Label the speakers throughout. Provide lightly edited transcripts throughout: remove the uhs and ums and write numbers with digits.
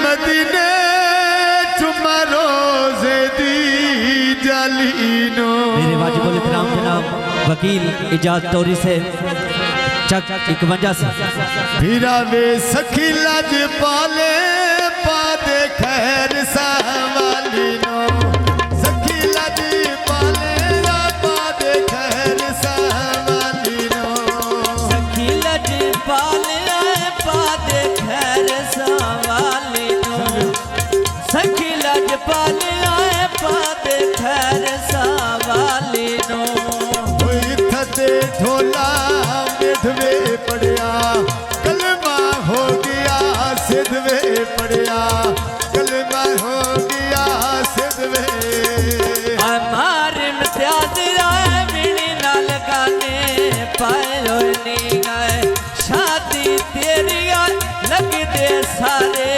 Speaker 1: मदीने चुमा रोज़े दी जालीनो।
Speaker 2: मेरे वाजिबुल इकराम जनाब वकील इजाज तौरी से चक 51 से
Speaker 1: भीरा वे सखी लज पाले पादे खैर सावालीनो। सखी लज पाले पादे खैर सावालीनो।
Speaker 2: सखी लज पाले पादे खैर सावालीनो। सखी लज पाले पादे खैर सावालीनो।
Speaker 1: थते ढोला मिठवे पड़िया कलमा हो गया सिद्धवे पड़िया कलमा हो गया सिद्धवे।
Speaker 2: हमारे इम्तियाज आए मिली नाल गाने पायो नी गाए शादी तेरी आए लगते सारे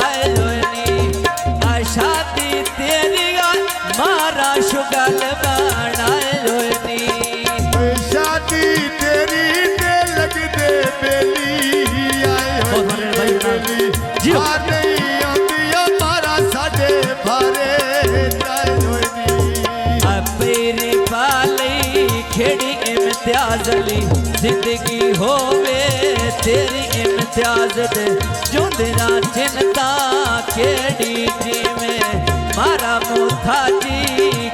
Speaker 2: आए नी आए शादी तेरी आए मारा शुगल बनाए नी।
Speaker 1: शादी तेरी ते लगते बेली आए हो बेली हार नहीं आती हमारा साडे भारे जाए होनी।
Speaker 2: मेरी पाली खेड़ी इम्तियाज ली जिंदगी होवे तेरी इम्तियाज दे जोंदना चिंता केड़ी जी में मारा मुथा जी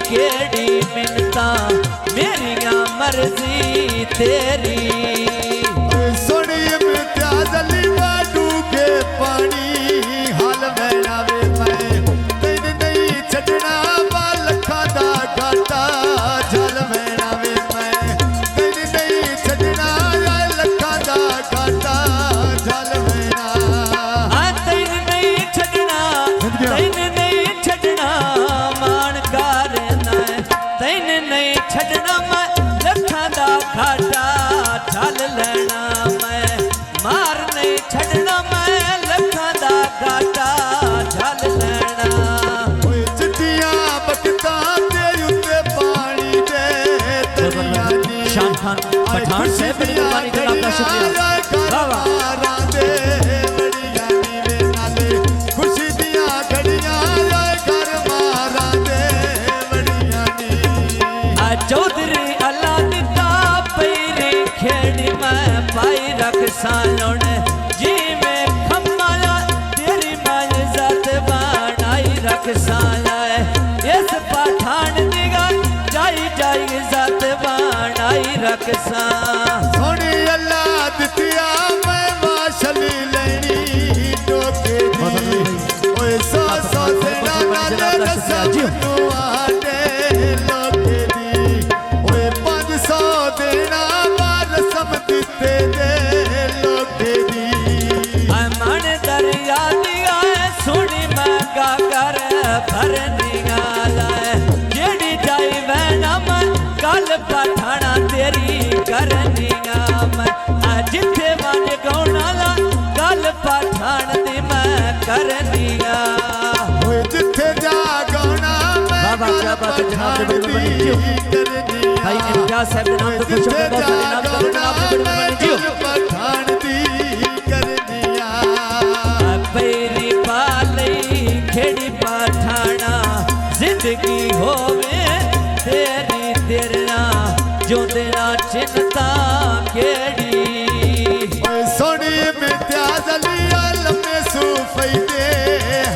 Speaker 2: केड़ी मिन्नता मेरिया मर्जी तेरी।
Speaker 1: सुन इम्तियाज अली बाडू के पानी हाल बहना वे मैं तेन नहीं छड़ना बालखा दा घाटा जल बहना वे मैं तेन नहीं छड़ना लखा दा घाटा जल बहना।
Speaker 2: तेन नहीं छड़ना मान करना तेन नहीं छड़ना मैं लखा दा घाटा झल लेना मैं मार नहीं छड़ना मैं लखा दा घाटा झल लेना।
Speaker 1: चिट्टियां बकता दे उत्ते पानी दे तरिया नी
Speaker 2: शान खान पठान से बड़ी कुर्बानी देना आपका शुक्रिया। खुशी दिया घड़ियां घर मारा दे बड़िया नी। चौधरी अल्लाह दिता पैरी खेड़ी मैं पाई रख सालों जी में खम्माया तेरी मैं इज्जत बनाई रख साया इस पठान दिगा जाई जाई इज्जत बनाई रख सा। सोनी अल्लाह दितिया मैं माशली लेनी टोके दी ओए सौ सौ देना नाल सब आटे लोके दी ओए 500 देना बाल सब दिते दे लोके दी। मन दरिया दिया सोनी मंगा कर भरनी गाला जेड़ी जाई वैना मैं कल पठाना तेरी करनी मैं जिथे वन गौना कल पठान दी मैं करनी जिथे जा गौना मैं पठान दी करनी भाई इम्तियाज साहब के नाम पे खुश होकर बहुत सारे नाम करो जनाब बड़ी मेहरबानी जी पठान दी करनी। पैरी पाली खेड़ी पठाना जिंदगी होवे तेरी तेरना जो तेरा चिंता केड़ी। सोनी इम्तियाज अली लम्बे सूफई दे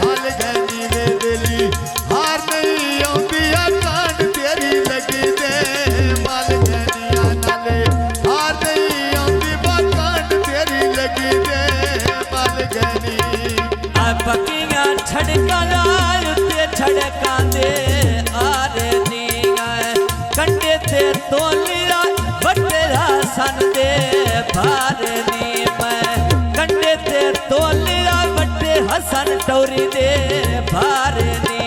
Speaker 2: हाल गनी वे बेली हार नहीं आउंदी कांड तेरी लगी दे माल गनिया नाले हार नहीं आउंदी कांड तेरी लगी दे माल गनी। पक्कियां छड़का लाल ते छड़का दे आरे नी कंडे ते तोलिया बटेरा सन दे भारे नी मैं कंडे ते तोलिया बटे हसन टोरी दे भारे नी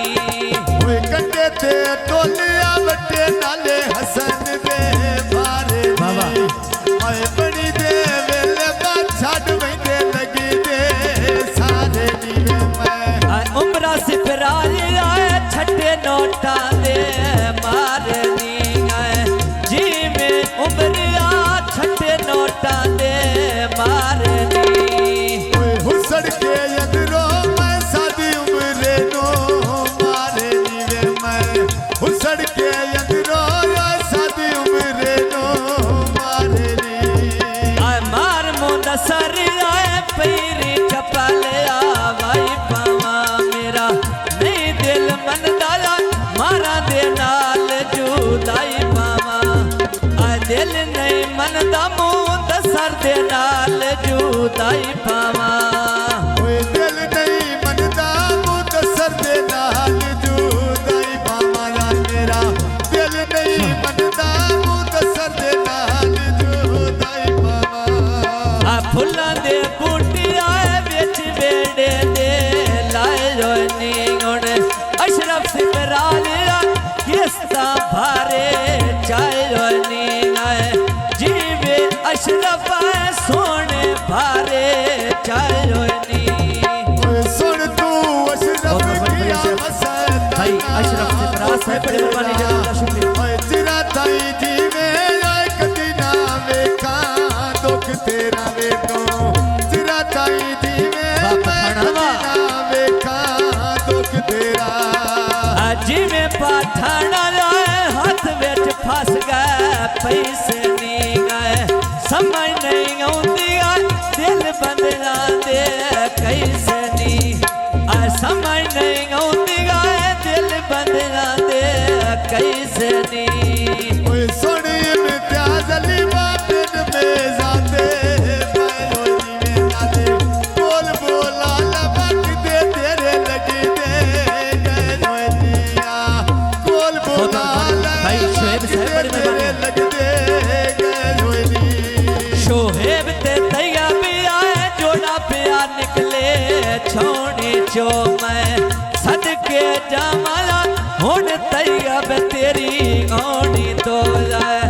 Speaker 2: कंडे ते तोलिया बटे नाले हसन दे भारे नी बड़ी दे वेले बात छड़ वंदे लगी दे सारे नी मैं उमरा सिफरारी आए छटे नोटा दे मारे नी जी में उमरिया छटे नोटा दे मारे नी हुसड़ के अंदरों मैं सर आए पैरी चपल आवाई पावा मेरा नहीं दिल मन दाला मारा दे नाल जुदाई पावा आ दिल नहीं मन दा मुंह दसर दे नाल जुदाई पावा
Speaker 1: ओए दिल नहीं मनदा मुदसर दे नाल जुदाई पावा मेरा दिल नहीं मनदा मुदसर दे नाल जुदाई पावा
Speaker 2: आ फुल्लां दे बूटे आए बिच बेड़े दे लाए रोनी हुण अशरफ सिमराल किस्ता भारे चाहे रोनी आए जीवे अशरफ सोने भारे चाहे रोनी
Speaker 1: सुन तू अशरफ किया मसद
Speaker 2: भाई अशरफ सिमराल साहब बड़े मेहरबानी जनाब शुक्रिया
Speaker 1: जिरा ताई जीवे आए कदी ना वेखा दुख तेरा वेखो जिरा ताई जीवे कदी ना वेखा दुख तेरा
Speaker 2: जिमें पाठाना हाथ बिच फस गए पैसे नहीं गए समझ नहीं आती दिल बंदना दे कैसे नहीं समझ नहीं आती दिल बंदना दे कैसे नहीं
Speaker 1: ओए सुन इम्तियाज अली बाबिन में जाते मैं रोजी में जाते बोल बोला लबक दे तेरे लगी दे गए रोजिया बोल बोला
Speaker 2: भाई शोएब साहब बड़ी मेहरबानी
Speaker 1: लग दे गए रोजी
Speaker 2: शोएब ते तैया भी आए जोड़ा पिया निकले छोड़े चो मैं सदके जामाला हुण तैयब तेरी औनी तो जाए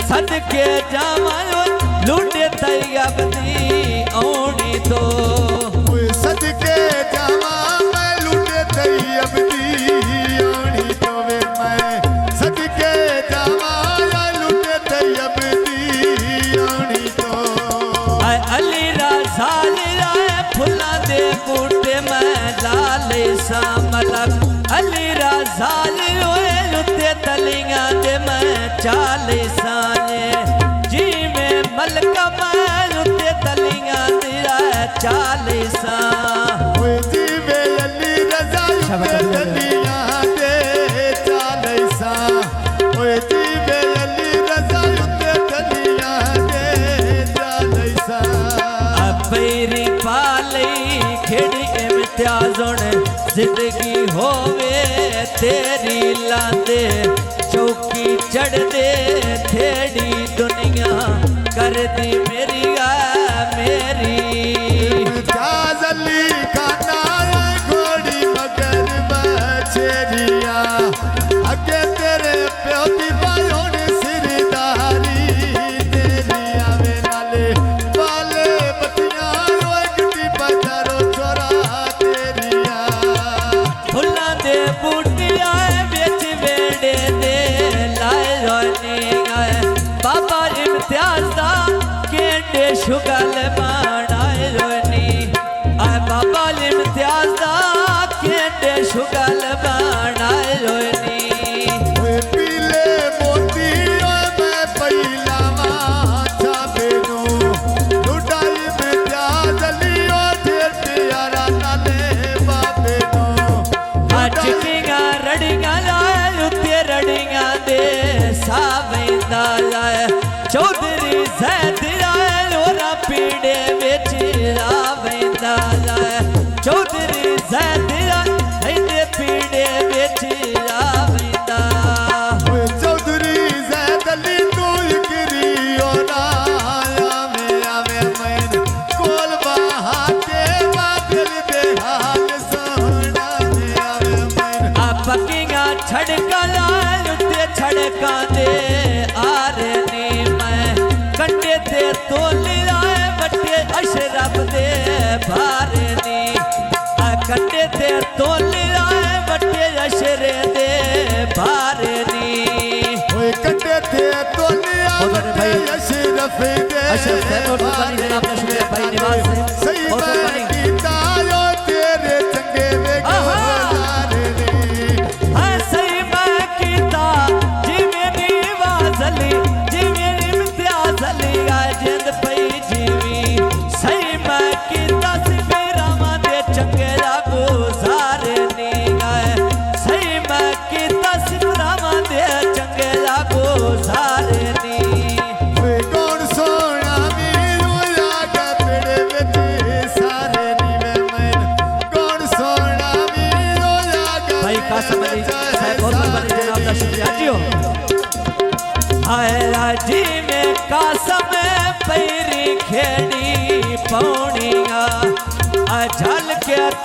Speaker 2: सदके जामालो लूटे तैयब दी औनी तो
Speaker 1: ओए सदके जावा मैं लूटे तैयब दी औनी तो वे मैं सदके जावा लूटे तैयब दी औनी तो
Speaker 2: आए अली राजाल आए फुल्ला दे बूटे मैं लाल सा मलक अली राजाल रोए लुते तलियां दे मैं चाल साने जी में मलका मैं लुते तलियां दिया चाल सा
Speaker 1: ओए जीवे अली रजा लूटे तलियां दे चाल सा ओए जीवे अली रजा लूटे तलियां दे चाल सा
Speaker 2: पैरी पाली खेड़ी इम्तियाज जिंदगी होवे तेरी लांदे चौकी चढ़ दे थेड़ी दुनिया कर दी मेरी मेरी
Speaker 1: इम्तियाज अली खाना घोड़ी मगर बछेरिया अगे तेरे प्यो दी बायों सिरदारी तेरी आवे नाले वाले बतियां रोए गड्डी बजारो चोरा तेरिया
Speaker 2: फुल्लां दे बूटे आए बिच बेड़े दे लाए रोनी आए बाबा इम्तियाज दा केंडे शुगल बनाए रोनी आए बाबा इम्तियाज दा केंडे शुगल बनाए रोनी
Speaker 1: ओए पीले मोती ओए मैं पहिला माथा बेनू लुटाई इम्तियाज अली ओ ढेर प्यारा नाले बाबे नू
Speaker 2: चिटिंगा रड़ियां लाए उत्ते रड़ियां दे सावेंदा लाए चौधरी जैद लाए लोरा पीड़े बिच रावेंदा लाए चौधरी जैद लाए पीड़े बिच रावेंदा
Speaker 1: ओए चौधरी जैद अली तू इकरी ओ ना आवे मैन कोल बहा के बादल दे हाल सोना दे आवे मैन
Speaker 2: आ पक्कियां छड़का लाए उत्ते छड़का दे आरे नी मैं कंडे ते तोल लाए बट्टे अशरफ दे भारे नी आ कंडे ते तोल लाए बट्टे अशरे दे भारे नी
Speaker 1: ओए कटे थे तोलिया
Speaker 2: बहुत बड़े भाई।
Speaker 1: अशरफ दे
Speaker 2: अशरफ साहब बहुत मेहरबानी जनाब का शुक्रिया भाई निवाज से
Speaker 1: सही
Speaker 2: बहुत
Speaker 1: मैं
Speaker 2: मेहरबानी
Speaker 1: कीता यो तेरे चंगे वे
Speaker 2: आहा।
Speaker 1: गुजारे रे
Speaker 2: हाँ सही मैं कीता जिवें निवाज अली जिवें इम्तियाज अली आ जिंद पई जीवी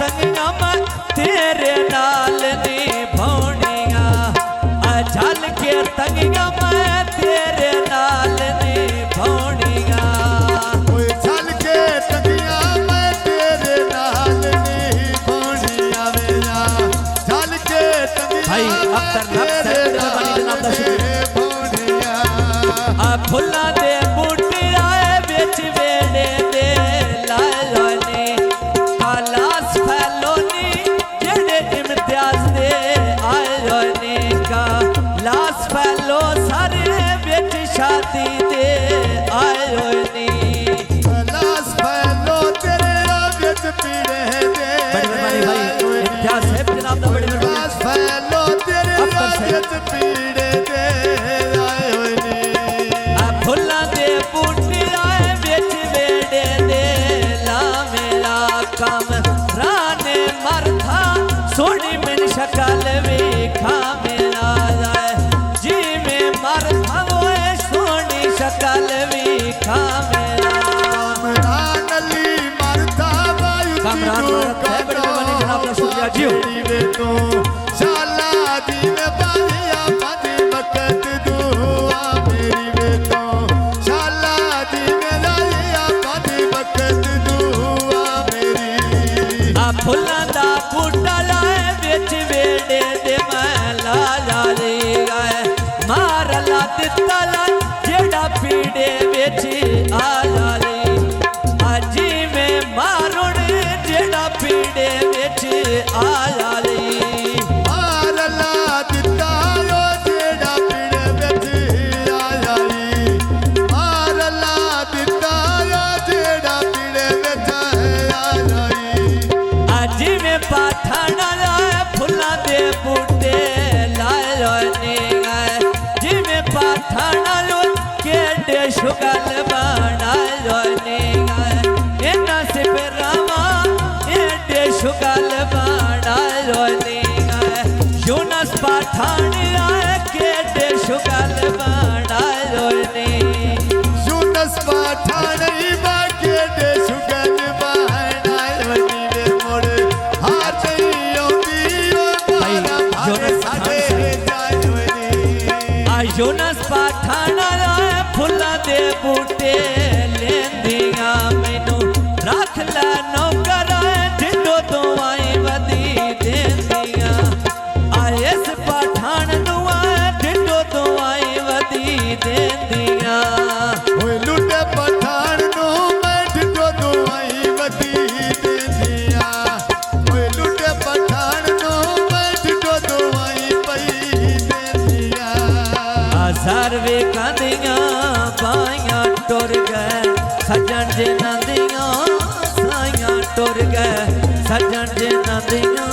Speaker 2: तंगियां मैं तेरे नाल निभाउणियां झल के तंगियां मैं तेरे नाल निभाउणियां
Speaker 1: चल के तंगियां मैं तेरे नाल निभाउणियां वेला चल के
Speaker 2: भाई
Speaker 1: तंगियां
Speaker 2: अख्तर नफ्स मेहरबानी जनाब दा शुक्रिया फुल्लां दे बूटे आए बिच वेड़े दे लाने कालास फैलोनी जेड़े इम्तियाज दे आए रोने का लास फैलो सारे बिच शादी दे आए रोने
Speaker 1: लास फैलो तेरे बिच पीड़े दे
Speaker 2: बड़ी मेहरबानी भाई इम्तियाज साहब जनाब दा बड़ी मेहरबानी
Speaker 1: लास फैलो तेरे बिच पीड़े दे आए होए नी
Speaker 2: फुल्लां दे बूटे आए बिच वेड़े दे ला मेरा कम राने मरथा सोनी मन शक्ल वेखा मेरा जाए जी में मरथा होए सोनी शक्ल वेखा मेरा
Speaker 1: कामरान अली मरता वायु
Speaker 2: कामरान मरता है, बड़ी मेहरबानी जनाब दा शुक्रिया जियो
Speaker 1: तो शाला दी में बारिया पद वक्त दुआ मेरी वे तो शाला दी में लालिया पद वक्त दुआ मेरी
Speaker 2: फुल्लां दा बूटा लाए बिच वेड़े दे मैं ला रे गाए मार ला दित्ता ला जेड़ा पीड़े बिच आ रे अजी में मारुण जेड़ा पीड़े बिच आ रे
Speaker 1: मार ला दिता यो जेड़ा पीड़े बिच आ जाई मार ला दिता यो जेड़ा पीड़े बिच आ जाई
Speaker 2: अजी में पाठाना लाए फुल्लां दे बूटे लाए रोने गाए जी में पाठाना लो केडे शुगल बना रोने गाए इन्ना से रामा एडे शुगल बना रोने गाए यूनस पाठान आए केडे शुगल बना रोने
Speaker 1: यूनस पठान बाके दे सुगन बहनाई वनी वे मोड़ हाथ योगी ओ मारा भारे साडे जाय वनी
Speaker 2: यूनस पाठान आए फुल्लां दे बूटे लेंदियां मैनू रख लै नौकर जिंदो तो आई वदी देंदियां इस पठान नू जिंदो तो आई वदी देंदियां
Speaker 1: ओए लुटे पठान नो मैं ढिडो दुआई वदी देंदिया ओए लुटे पठान नो मैं ढिडो दुआई पई देंदिया
Speaker 2: सर्वे कंदियां बाइयां टुर गए सजन जिन्हां दियां साइयां टुर गए सजन जिन्हां दियां